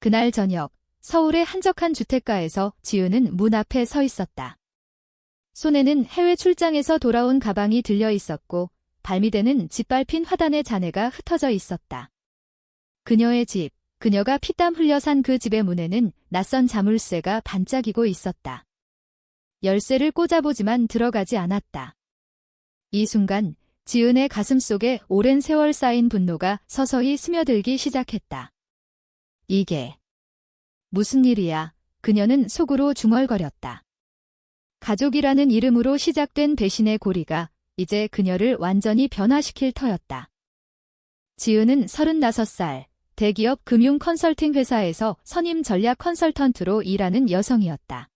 그날 저녁, 서울의 한적한 주택가에서 지은은 문 앞에 서 있었다. 손에는 해외 출장에서 돌아온 가방이 들려 있었고 발밑에는 짓밟힌 화단의 잔해가 흩어져 있었다. 그녀의 집, 그녀가 피땀 흘려 산 그 집의 문에는 낯선 자물쇠가 반짝이고 있었다. 열쇠를 꽂아보지만 들어가지 않았다. 이 순간 지은의 가슴속에 오랜 세월 쌓인 분노가 서서히 스며들기 시작했다. 이게 무슨 일이야? 그녀는 속으로 중얼거렸다. 가족이라는 이름으로 시작된 배신의 고리가 이제 그녀를 완전히 변화시킬 터였다. 지은은 35살, 대기업 금융 컨설팅 회사에서 선임 전략 컨설턴트로 일하는 여성이었다.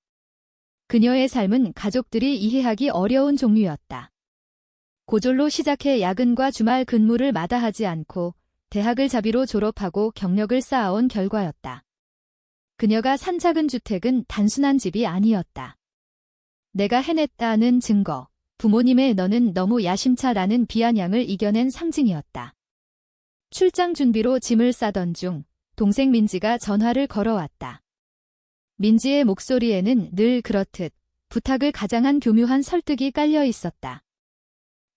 그녀의 삶은 가족들이 이해하기 어려운 종류였다. 고졸로 시작해 야근과 주말 근무를 마다하지 않고 대학을 자비로 졸업하고 경력을 쌓아온 결과였다. 그녀가 산 작은 주택은 단순한 집이 아니었다. 내가 해냈다는 증거, 부모님의 너는 너무 야심차라는 비아냥을 이겨낸 상징이었다. 출장 준비로 짐을 싸던 중 동생 민지가 전화를 걸어왔다. 민지의 목소리에는 늘 그렇듯 부탁을 가장한 교묘한 설득이 깔려 있었다.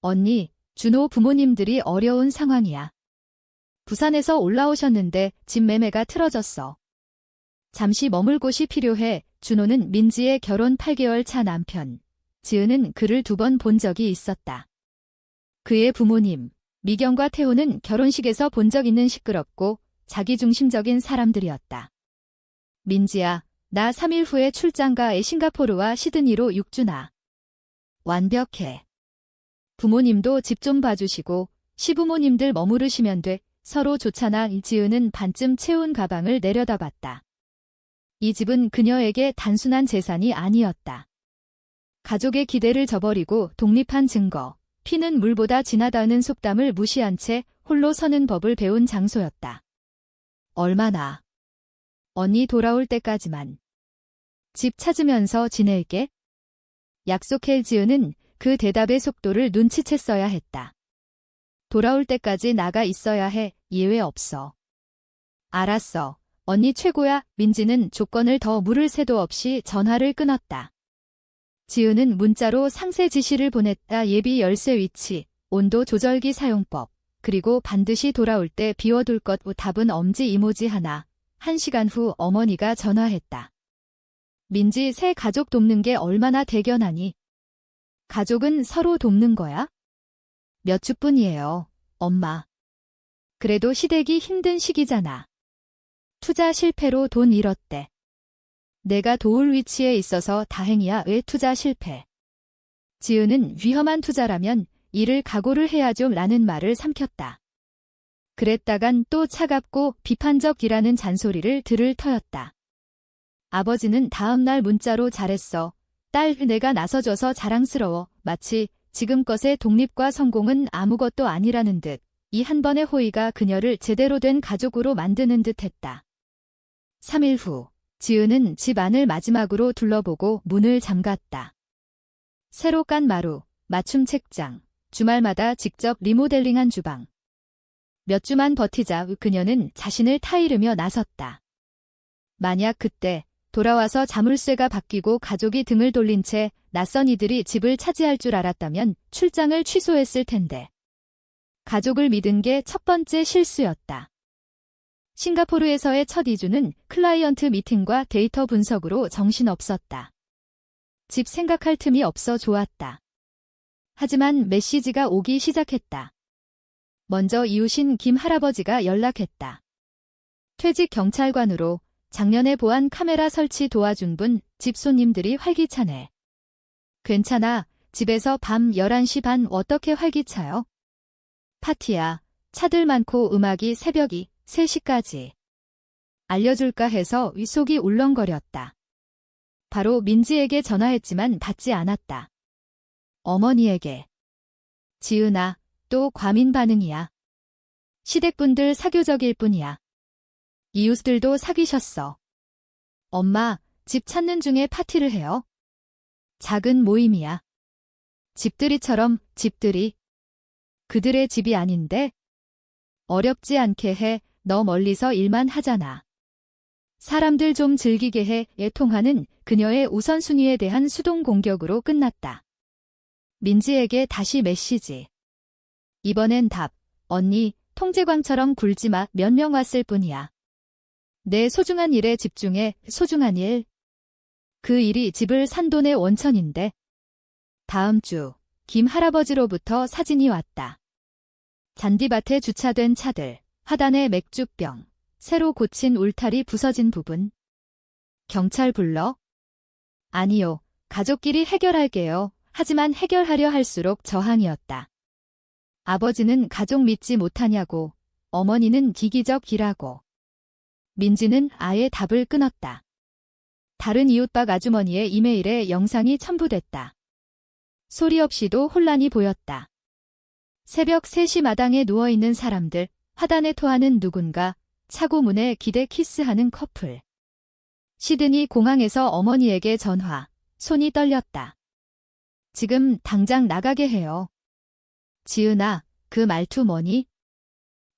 언니, 준호 부모님들이 어려운 상황이야. 부산에서 올라오셨는데 집 매매가 틀어졌어. 잠시 머물 곳이 필요해. 준호는 민지의 결혼 8개월 차 남편, 지은은 그를 2번 본 적이 있었다. 그의 부모님, 미경과 태호는 결혼식에서 본 적 있는 시끄럽고 자기중심적인 사람들이었다. 민지야, 나 3일 후에 출장가 싱가포르와 시드니로 6주나. 완벽해. 부모님도 집 좀 봐주시고 시부모님들 머무르시면 돼. 서로 좋잖아. 지은은 반쯤 채운 가방을 내려다봤다. 이 집은 그녀에게 단순한 재산이 아니었다. 가족의 기대를 저버리고 독립한 증거, 피는 물보다 진하다는 속담을 무시한 채 홀로 서는 법을 배운 장소였다. 얼마나? 언니 돌아올 때까지만. 집 찾으면서 지낼게. 약속해. 지은은 그 대답의 속도를 눈치챘어야 했다. 돌아올 때까지 나가 있어야 해. 예외 없어. 알았어. 언니 최고야. 민지는 조건을 더 물을 새도 없이 전화를 끊었다. 지은은 문자로 상세 지시를 보냈다. 예비 열쇠 위치, 온도 조절기 사용법, 그리고 반드시 돌아올 때 비워둘 것. 답은 엄지 이모지 하나. 1시간 후 어머니가 전화했다. 민지 새 가족 돕는 게 얼마나 대견하니? 가족은 서로 돕는 거야? 몇 주뿐이에요, 엄마. 그래도 시댁이 힘든 시기잖아. 투자 실패로 돈 잃었대. 내가 도울 위치에 있어서 다행이야. 왜 투자 실패? 지은은 위험한 투자라면 이를 각오를 해야죠 라는 말을 삼켰다. 그랬다간 또 차갑고 비판적이라는 잔소리를 들을 터였다. 아버지는 다음날 문자로 잘했어. 딸, 내가 나서줘서 자랑스러워. 마치 지금껏의 독립과 성공은 아무것도 아니라는 듯 이 한 번의 호의가 그녀를 제대로 된 가족으로 만드는 듯 했다. 3일 후, 지은은 집 안을 마지막으로 둘러보고 문을 잠갔다. 새로 깐 마루, 맞춤 책장, 주말마다 직접 리모델링한 주방. 몇 주만 버티자. 그녀는 자신을 타이르며 나섰다. 만약 그때 돌아와서 자물쇠가 바뀌고 가족이 등을 돌린 채 낯선 이들이 집을 차지할 줄 알았다면 출장을 취소했을 텐데. 가족을 믿은 게 첫 번째 실수였다. 싱가포르에서의 첫 2주는 클라이언트 미팅과 데이터 분석으로 정신없었다. 집 생각할 틈이 없어 좋았다. 하지만 메시지가 오기 시작했다. 먼저 이웃인 김 할아버지가 연락했다. 퇴직 경찰관으로 작년에 보안 카메라 설치 도와준 분, 집 손님들이 활기차네. 괜찮아. 집에서 밤 11시 반 어떻게 활기차요? 파티야. 차들 많고 음악이 새벽이 3시까지. 알려줄까 해서 윗속이 울렁거렸다. 바로 민지에게 전화했지만 받지 않았다. 어머니에게. 지은아, 또 과민 반응이야. 시댁분들 사교적일 뿐이야. 이웃들도 사귀셨어. 엄마, 집 찾는 중에 파티를 해요. 작은 모임이야. 집들이처럼. 집들이. 그들의 집이 아닌데? 어렵지 않게 해. 너 멀리서 일만 하잖아. 사람들 좀 즐기게 해의 통화는 그녀의 우선순위에 대한 수동 공격으로 끝났다. 민지에게 다시 메시지. 이번엔 답. 언니, 통제광처럼 굴지 마. 몇 명 왔을 뿐이야. 내 소중한 일에 집중해. 소중한 일. 그 일이 집을 산 돈의 원천인데. 다음 주 김 할아버지로부터 사진이 왔다. 잔디밭에 주차된 차들, 화단에 맥주병, 새로 고친 울타리 부서진 부분. 경찰 불러? 아니요, 가족끼리 해결할게요. 하지만 해결하려 할수록 저항이었다. 아버지는 가족 믿지 못하냐고, 어머니는 기기적이라고. 민지는 아예 답을 끊었다. 다른 이웃박 아주머니의 이메일에 영상이 첨부됐다. 소리 없이도 혼란이 보였다. 새벽 3시 마당에 누워있는 사람들, 화단에 토하는 누군가, 차고 문에 기대 키스하는 커플. 시드니 공항에서 어머니에게 전화, 손이 떨렸다. 지금 당장 나가게 해요. 지은아, 그 말투 뭐니?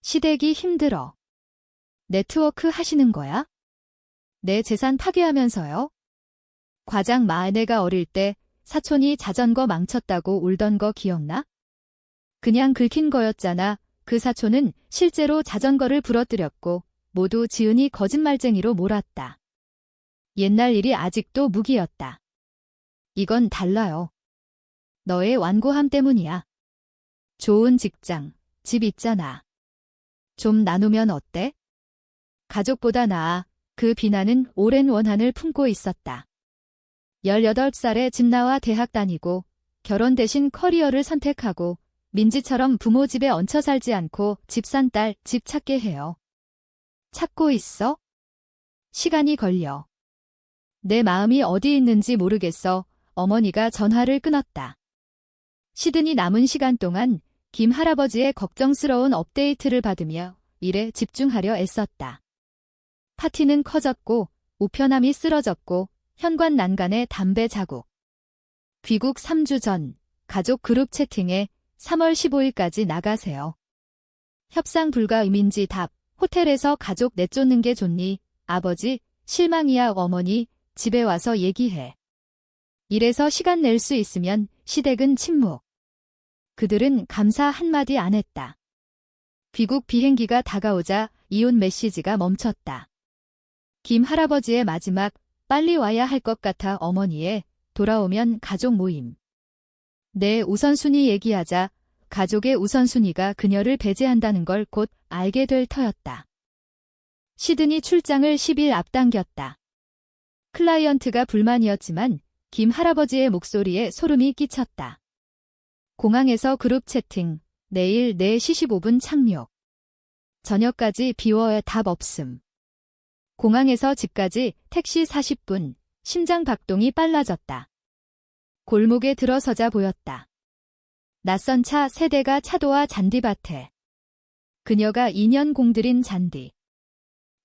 시댁이 힘들어. 네트워크 하시는 거야? 내 재산 파괴하면서요? 과장 마내가 어릴 때 사촌이 자전거 망쳤다고 울던 거 기억나? 그냥 긁힌 거였잖아. 그 사촌은 실제로 자전거를 부러뜨렸고 모두 지은이 거짓말쟁이로 몰았다. 옛날 일이 아직도 무기였다. 이건 달라요. 너의 완고함 때문이야. 좋은 직장, 집 있잖아. 좀 나누면 어때? 가족보다 나아. 그 비난은 오랜 원한을 품고 있었다. 18살에 집 나와 대학 다니고 결혼 대신 커리어를 선택하고 민지처럼 부모 집에 얹혀 살지 않고 집 산 딸, 집 찾게 해요. 찾고 있어? 시간이 걸려. 내 마음이 어디 있는지 모르겠어. 어머니가 전화를 끊었다. 시드니 남은 시간 동안 김 할아버지의 걱정스러운 업데이트를 받으며 일에 집중하려 애썼다. 파티는 커졌고 우편함이 쓰러졌고 현관 난간에 담배 자국. 귀국 3주 전 가족 그룹 채팅에 3월 15일까지 나가세요. 협상 불가. 민지 답. 호텔에서 가족 내쫓는 게 좋니? 아버지, 실망이야. 어머니, 집에 와서 얘기해. 이래서 시간 낼 수 있으면. 시댁은 침묵. 그들은 감사 한마디 안 했다. 귀국 비행기가 다가오자 이혼 메시지가 멈췄다. 김 할아버지의 마지막, 빨리 와야 할 것 같아. 어머니의 돌아오면 가족 모임. 내 우선순위 얘기하자. 가족의 우선순위가 그녀를 배제한다는 걸 곧 알게 될 터였다. 시드니 출장을 10일 앞당겼다. 클라이언트가 불만이었지만 김 할아버지의 목소리에 소름이 끼쳤다. 공항에서 그룹 채팅, 내일 4시 15분 착륙. 저녁까지 비워야 답 없음. 공항에서 집까지 택시 40분, 심장 박동이 빨라졌다. 골목에 들어서자 보였다. 낯선 차 3대가 차도와 잔디밭에. 그녀가 2년 공들인 잔디.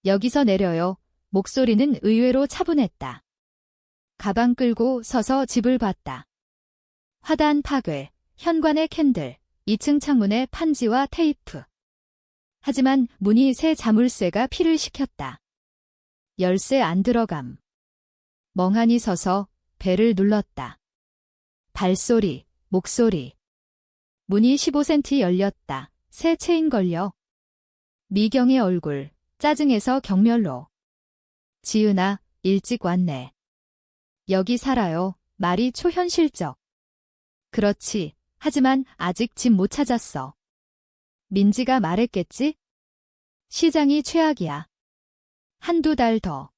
여기서 내려요. 목소리는 의외로 차분했다. 가방 끌고 서서 집을 봤다. 화단 파괴, 현관의 캔들, 2층 창문에 판지와 테이프. 하지만 문이 새 자물쇠가 피를 식혔다. 열쇠 안 들어감. 멍하니 서서 벨을 눌렀다. 발소리, 목소리. 문이 15cm 열렸다. 새 체인 걸려. 미경의 얼굴, 짜증에서 경멸로. 지은아, 일찍 왔네. 여기 살아요. 말이 초현실적. 그렇지. 하지만 아직 집 못 찾았어. 민지가 말했겠지? 시장이 최악이야. 한두 달 더.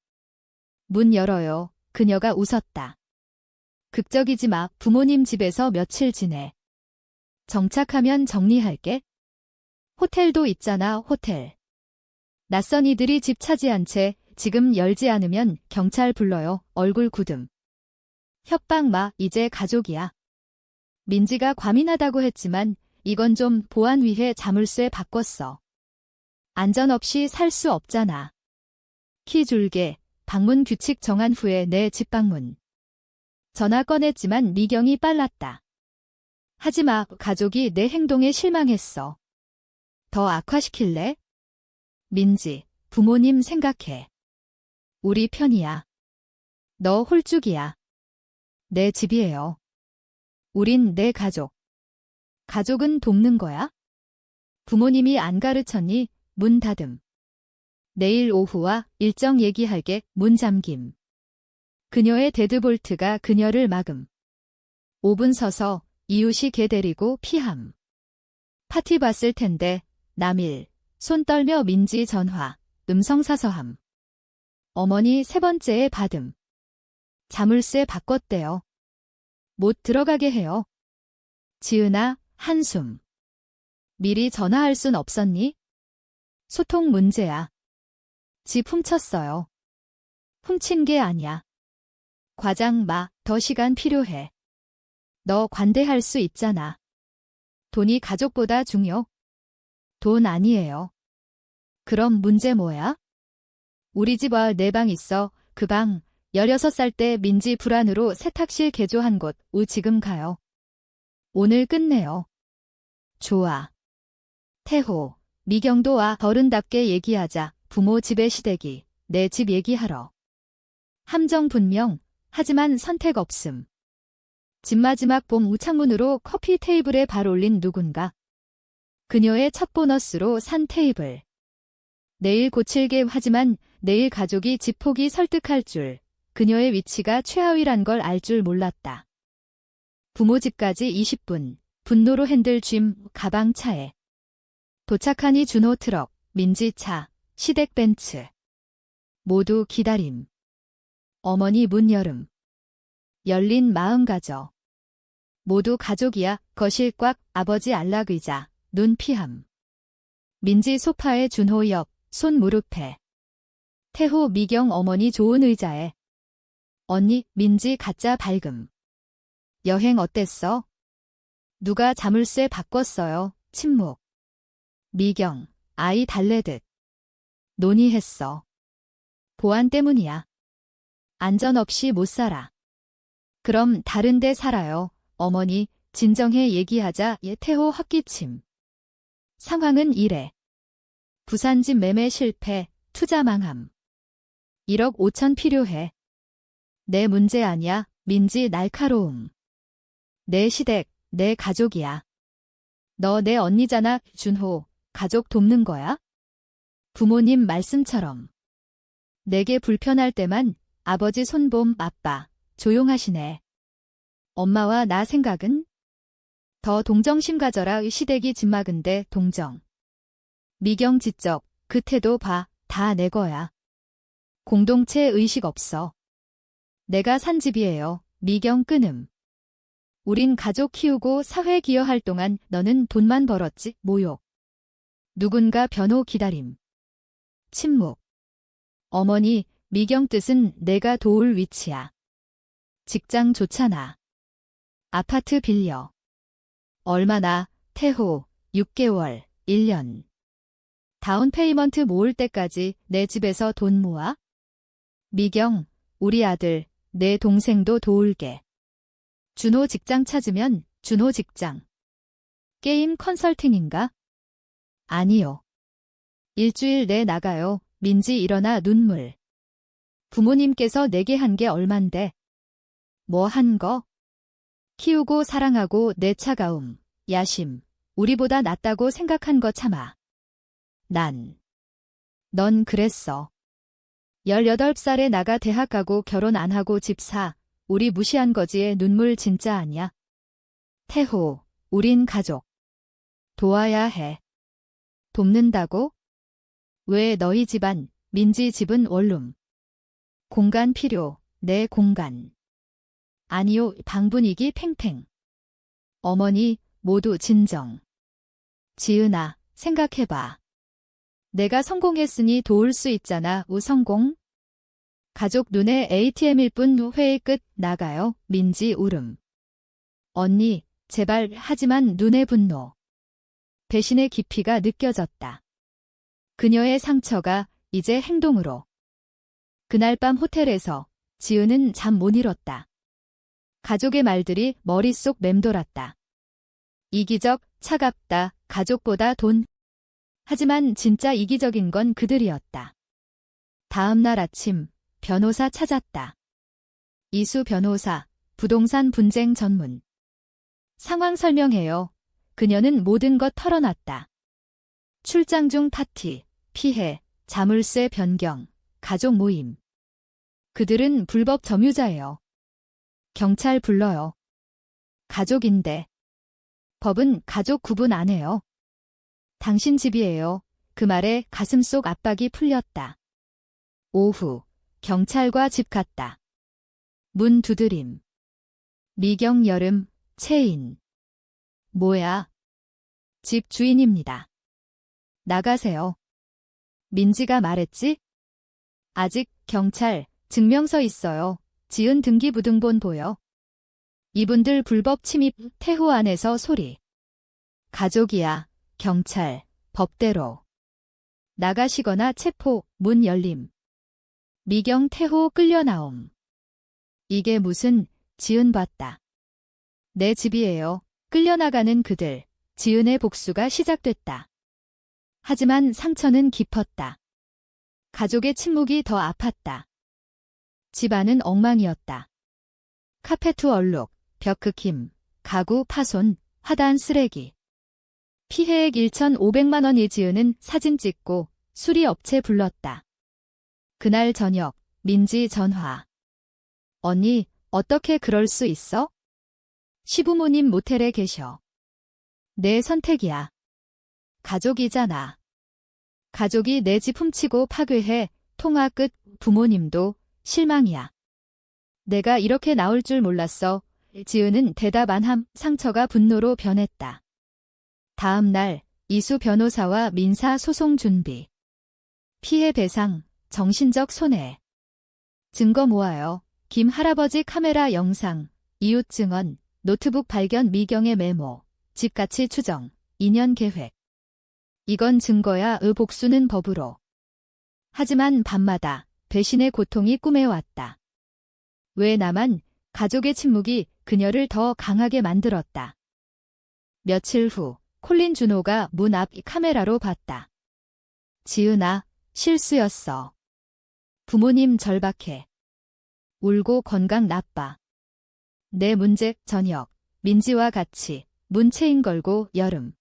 문 열어요. 그녀가 웃었다. 극적이지 마. 부모님 집에서 며칠 지내. 정착하면 정리할게. 호텔도 있잖아. 호텔. 낯선 이들이 집 차지한 채 지금 열지 않으면 경찰 불러요. 얼굴 굳음. 협박 마. 이제 가족이야. 민지가 과민하다고 했지만 이건 좀 보안 위해 자물쇠 바꿨어. 안전 없이 살 수 없잖아. 키 줄게. 방문 규칙 정한 후에 내 집 방문. 전화 꺼냈지만 미경이 빨랐다. 하지마. 가족이 내 행동에 실망했어. 더 악화시킬래? 민지, 부모님 생각해. 우리 편이야. 너 홀쭉이야. 내 집이에요. 우린 내 가족. 가족은 돕는 거야? 부모님이 안 가르쳤니? 문 닫음. 내일 오후와 일정 얘기할게. 문 잠김. 그녀의 데드볼트가 그녀를 막음. 5분 서서 이웃이 개 데리고 피함. 파티 봤을 텐데. 남일. 손 떨며 민지 전화. 음성사서함. 어머니 세 번째에 받음. 자물쇠 바꿨대요. 못 들어가게 해요. 지은아, 한숨. 미리 전화할 순 없었니? 소통 문제야. 집 훔쳤어요. 훔친 게 아니야. 과장 마, 더 시간 필요해. 너 관대할 수 있잖아. 돈이 가족보다 중요? 돈 아니에요. 그럼 문제 뭐야? 우리 집 내 방 있어. 그 방 16살 때 민지 불안으로 세탁실 개조한 곳. 지금 가요. 오늘 끝내요. 좋아. 태호, 미경도 와. 어른답게 얘기하자. 부모 집의 시댁이 내 집 얘기하러. 함정 분명. 하지만 선택 없음. 집 마지막 봄 우창문으로 커피 테이블에 발 올린 누군가. 그녀의 첫 보너스로 산 테이블. 내일 고칠게. 하지만 내일 가족이 집 포기 설득할 줄. 그녀의 위치가 최하위란 걸 알 줄 몰랐다. 부모 집까지 20분. 분노로 핸들 쥔 가방 차에. 도착하니 준호 트럭, 민지 차, 시댁 벤츠. 모두 기다림. 어머니 문 열음. 열린 마음 가져. 모두 가족이야. 거실 꽉. 아버지 안락의자. 눈 피함. 민지 소파에 준호 옆. 손 무릎에. 태호 미경 어머니 좋은 의자에. 언니 민지 가짜 밝음. 여행 어땠어? 누가 자물쇠 바꿨어요. 침묵. 미경 아이 달래듯. 논의했어. 보안 때문이야. 안전 없이 못 살아. 그럼 다른 데 살아요. 어머니 진정해 얘기하자. 태호 헛기침. 상황은 이래. 부산집 매매 실패. 투자 망함. 1억 5천 필요해. 내 문제 아니야. 민지 날카로움. 내 시댁, 내 가족이야. 너 내 언니잖아. 준호, 가족 돕는 거야? 부모님 말씀처럼. 내게 불편할 때만 아버지 손봄 아빠, 조용하시네. 엄마와 나 생각은? 더 동정심 가져라. 시댁이 집 막은데 동정. 미경 지적, 그 태도 봐. 다 내 거야. 공동체 의식 없어. 내가 산 집이에요. 미경 끊음. 우린 가족 키우고 사회 기여할 동안 너는 돈만 벌었지. 모욕. 누군가 변호 기다림. 침묵. 어머니, 미경 뜻은 내가 도울 위치야. 직장 좋잖아. 아파트 빌려. 얼마나? 태호, 6개월, 1년. 다운 페이먼트 모을 때까지 내 집에서 돈 모아? 미경, 우리 아들, 내 동생도 도울게. 준호 직장 찾으면 준호 직장. 게임 컨설팅인가? 아니요. 일주일 내 나가요. 민지 일어나 눈물. 부모님께서 내게 한 게 얼만데. 뭐 한 거? 키우고 사랑하고 내 차가움, 야심, 우리보다 낫다고 생각한 거 참아. 넌 그랬어. 18살에 나가 대학 가고 결혼 안 하고 집 사. 우리 무시한 거지에 눈물 진짜 아니야. 태호, 우린 가족. 도와야 해. 돕는다고? 왜 너희 집안, 민지 집은 원룸. 공간 필요, 내 공간. 아니요, 방 분위기 팽팽. 어머니, 모두 진정. 지은아, 생각해봐. 내가 성공했으니 도울 수 있잖아. 성공? 가족 눈에 ATM일 뿐. 회의 끝. 나가요. 민지 울음. 언니, 제발. 하지만 눈의 분노. 배신의 깊이가 느껴졌다. 그녀의 상처가 이제 행동으로. 그날 밤 호텔에서 지은은 잠 못 이뤘다. 가족의 말들이 머릿속 맴돌았다. 이기적, 차갑다, 가족보다 돈. 하지만 진짜 이기적인 건 그들이었다. 다음 날 아침, 변호사 찾았다. 이수 변호사, 부동산 분쟁 전문. 상황 설명해요. 그녀는 모든 것 털어놨다. 출장 중 파티, 피해, 자물쇠 변경, 가족 모임. 그들은 불법 점유자예요. 경찰 불러요. 가족인데. 법은 가족 구분 안 해요. 당신 집이에요. 그 말에 가슴속 압박이 풀렸다. 오후, 경찰과 집 갔다. 문 두드림. 미경 여름, 채인. 뭐야? 집 주인입니다. 나가세요. 민지가 말했지? 아직 경찰, 증명서 있어요. 지은 등기부등본 보여. 이분들 불법 침입, 태호 안에서 소리. 가족이야, 경찰, 법대로. 나가시거나 체포, 문 열림. 미경 태호 끌려나옴. 이게 무슨, 지은 봤다. 내 집이에요. 끌려나가는 그들, 지은의 복수가 시작됐다. 하지만 상처는 깊었다. 가족의 침묵이 더 아팠다. 집안은 엉망이었다. 카페트 얼룩, 벽 긁힘, 가구 파손, 화단 쓰레기. 피해액 1,500만 원이 지은은 사진 찍고 수리업체 불렀다. 그날 저녁, 민지 전화. 언니, 어떻게 그럴 수 있어? 시부모님 모텔에 계셔. 내 선택이야. 가족이잖아. 가족이 내 집 훔치고 파괴해, 통화 끝, 부모님도 실망이야. 내가 이렇게 나올 줄 몰랐어. 지은은 대답 안 함, 상처가 분노로 변했다. 다음 날, 이수 변호사와 민사 소송 준비. 피해 배상, 정신적 손해. 증거 모아요. 김 할아버지 카메라 영상, 이웃 증언, 노트북 발견 미경의 메모, 집가치 추정, 2년 계획. 이건 증거야. 복수는 법으로. 하지만 밤마다 배신의 고통이 꿈에 왔다. 왜 나만? 가족의 침묵이 그녀를 더 강하게 만들었다. 며칠 후 콜린 준호가 문 앞 카메라로 봤다. 지은아, 실수였어. 부모님 절박해. 울고 건강 나빠. 내 문제 저녁, 민지와 같이 문체인 걸고 여름.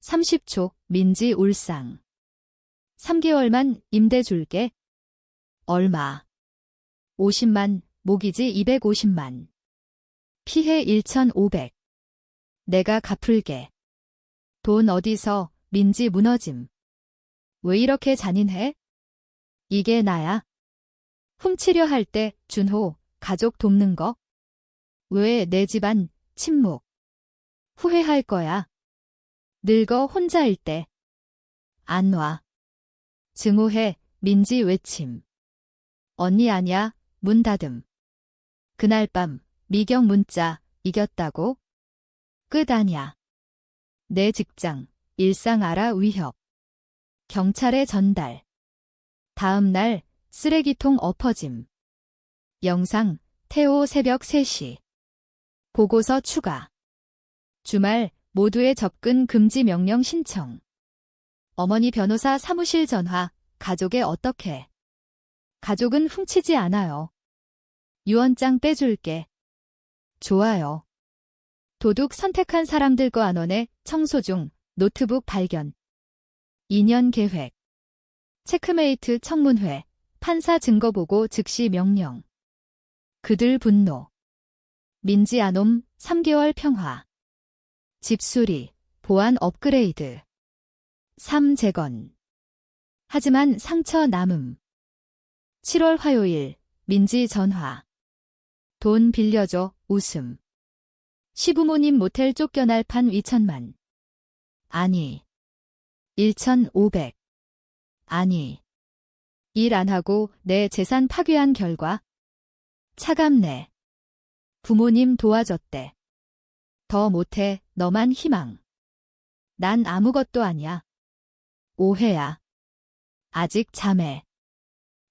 30초, 민지 울상. 3개월만 임대 줄게. 얼마? 50만, 모기지 250만. 피해 1,500. 내가 갚을게. 돈 어디서? 민지 무너짐. 왜 이렇게 잔인해? 이게 나야? 훔치려 할 때 준호, 가족 돕는 거? 왜 내 집안 침묵? 후회할 거야. 늙어 혼자일 때. 안 와. 증오해, 민지 외침. 언니 아냐, 문 닫음. 그날 밤, 미경 문자, 이겼다고? 끝 아냐. 내 직장, 일상 알아 위협. 경찰에 전달. 다음 날, 쓰레기통 엎어짐. 영상, 태호 새벽 3시. 보고서 추가. 주말, 모두의 접근 금지 명령 신청. 어머니 변호사 사무실 전화, 가족에 어떻게? 가족은 훔치지 않아요. 유언장 빼줄게. 좋아요. 도둑 선택한 사람들과 안원에 청소 중, 노트북 발견. 2년 계획. 체크메이트 청문회, 판사 증거 보고 즉시 명령. 그들 분노. 민지 안옴, 3개월 평화. 집수리, 보안 업그레이드. 3 재건. 하지만 상처 남음. 7월 화요일, 민지 전화. 돈 빌려줘, 웃음. 시부모님 모텔 쫓겨날 판 2천만. 아니. 1,500. 아니. 일 안 하고 내 재산 파괴한 결과. 차갑네. 부모님 도와줬대. 더 못해, 너만 희망. 난 아무것도 아니야. 오해야. 아직 자매.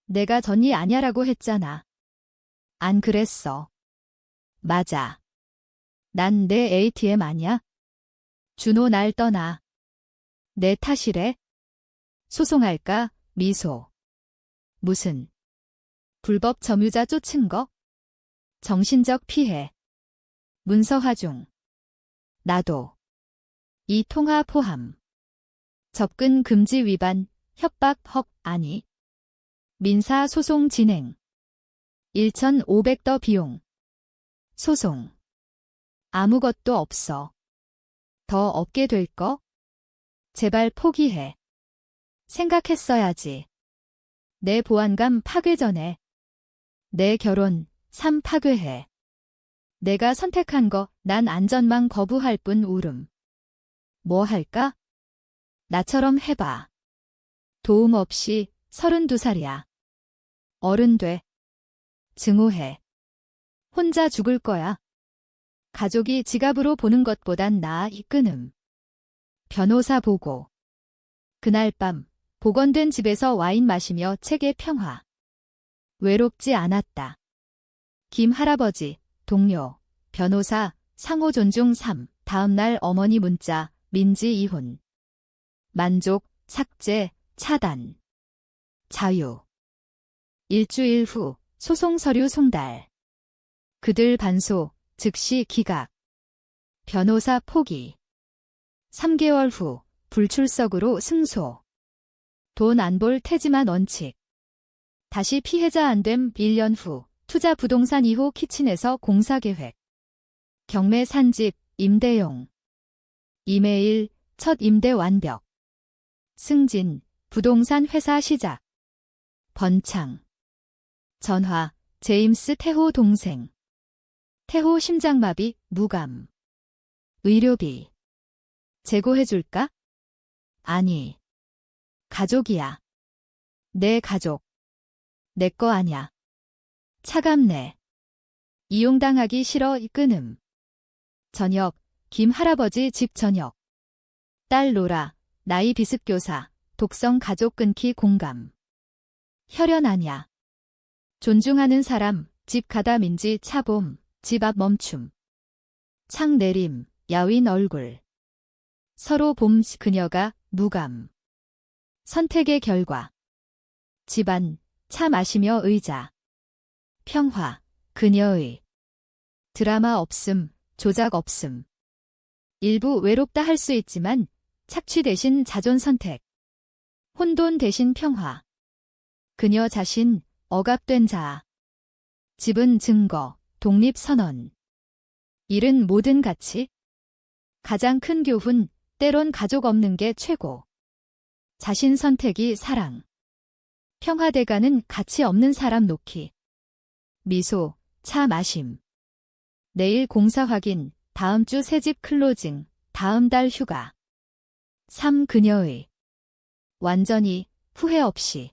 내가 전이 아냐라고 했잖아. 안 그랬어. 맞아. 난 내 ATM 아냐? 준호 날 떠나. 내 탓이래? 소송할까? 미소. 무슨? 불법 점유자 쫓은 거. 정신적 피해. 문서화 중. 나도. 이 통화 포함. 접근 금지 위반, 협박 헉 아니. 민사 소송 진행. 1,500더 비용. 소송. 아무것도 없어. 더 얻게 될 거? 제발 포기해. 생각했어야지. 내 보안감 파괴 전에. 내 결혼, 삶 파괴해. 내가 선택한 거, 난 안전망 거부할 뿐 울음. 뭐 할까? 나처럼 해봐. 도움 없이 32살이야. 어른 돼. 증오해. 혼자 죽을 거야. 가족이 지갑으로 보는 것보단 나아 이 끊음. 변호사 보고. 그날 밤 복원된 집에서 와인 마시며 책의 평화. 외롭지 않았다. 김 할아버지, 동료, 변호사, 상호 존중 3. 다음날 어머니 문자, 민지 이혼. 만족, 삭제, 차단. 자유. 일주일 후 소송 서류 송달. 그들 반소, 즉시 기각. 변호사 포기. 3개월 후 불출석으로 승소. 돈 안 볼 테지만 원칙. 다시 피해자 안 됨 1년 후 투자 부동산 2호 키친에서 공사 계획. 경매 산집, 임대용. 이메일, 첫 임대 완벽. 승진, 부동산 회사 시작. 번창. 전화, 제임스 태호 동생. 태호 심장마비, 무감. 의료비. 재고해줄까? 아니. 가족이야. 내 가족. 내 거 아냐. 차갑네. 이용당하기 싫어 이 끊음. 저녁, 김 할아버지 집 저녁. 딸 로라, 나이 비습교사, 독성 가족 끊기 공감. 혈연 아냐. 존중하는 사람, 집 가다 민지 차봄, 집 앞 멈춤. 창 내림, 야윈 얼굴. 서로 봄 그녀가 무감. 선택의 결과. 집안, 차 마시며 의자. 평화, 그녀의. 드라마 없음, 조작 없음. 일부 외롭다 할 수 있지만 착취 대신 자존 선택. 혼돈 대신 평화. 그녀 자신, 억압된 자. 집은 증거, 독립선언. 일은 모든 가치. 가장 큰 교훈, 때론 가족 없는 게 최고. 자신 선택이 사랑. 평화돼가는 가치 없는 사람 놓기. 미소, 차 마심. 내일 공사 확인, 다음 주 새집 클로징, 다음 달 휴가. 3. 그녀의. 완전히, 후회 없이.